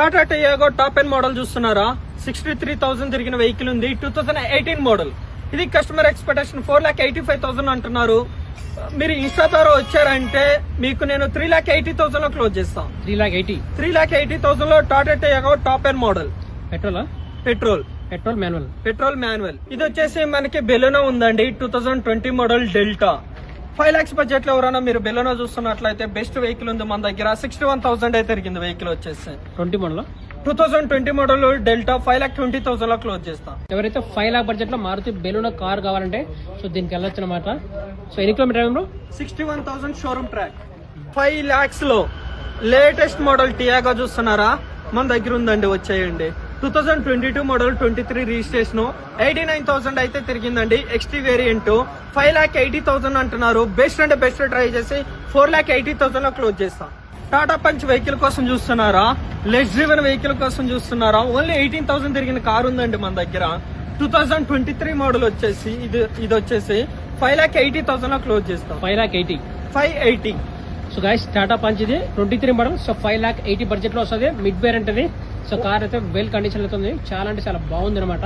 Tata Tiago top end model చూస్తున్నారా? 63,000 తిరిగిన vehicle ఉంది. 2018 మోడల్. ఇది కస్టమర్ ఎక్స్పెక్టేషన్ 4,85,000 అంటున్నారు. మీరు ఇన్స్టా ద్వారా వచ్చారంటే మీకు నేను 3,80,000 లో క్లోజ్ చేస్తాను. 3,80,000 లో Tata Tiago top end model. Petrol manual. ఇది వచ్చేసి మనకి బెలూనో ఉందండి. 2020 మోడల్ డెల్టా. 5 lakhs బడ్జెట్ లో ఎవరైనా మీరు బెలూనో చూస్తున్నట్లయితే బెస్ట్ వెహికల్ ఉంది మన దగ్గర. 61,000 అయితే తిరిగింది వెహికల్ వచ్చేసి. 2020 మోడల్ డెల్టా 5,20,000 లో క్లోజ్ చేస్తాం. ఎవరైతే 5 lakh బడ్జెట్ లో మారుతి బెలూనో కార్ కావాలంటే సో దీనికి వెళ్ళొచ్చు అనమాట. సో ఎన్ని కిలోమీటర్? 61,000 showroom track. 5 lakhs లో లేటెస్ట్ మోడల్ టియాగో చూస్తున్నారా? మన దగ్గర ఉందండి, వచ్చేయండి. 2022 మోడల్ 23 రిజిస్ట్రేషన్ 89,000 అయితే తిరిగిందండి. ఎక్స్టీ వేరియంట్ 5,80,000 అంటున్నారు. బెస్ట్ అంటే బెస్ట్ ట్రై చేసి 4,80,000 లో క్లోజ్ చేస్తాం. టాటా పంచ్ వెహికల్ కోసం చూస్తున్నారా? లెస్ డ్రివెన్ వెహికల్ కోసం చూస్తున్నారా? ఓన్లీ 18,000 తిరిగిన కార్ ఉందండి మన దగ్గర. 2023 మోడల్ వచ్చేసి ఇది వచ్చేసి 5,80,000 లో క్లోజ్ చేస్తాం. 580. సో గైస్ టాటా పంచ్ ఇది 23 మోడల్. సో 5,80,000 బడ్జెట్ లో వస్తుంది. మిడ్ వేరియంట్ అది. సో కార్ అయితే వెల్ కండిషన్ అవుతుంది. చాలా అంటే చాలా బాగుంది అనమాట.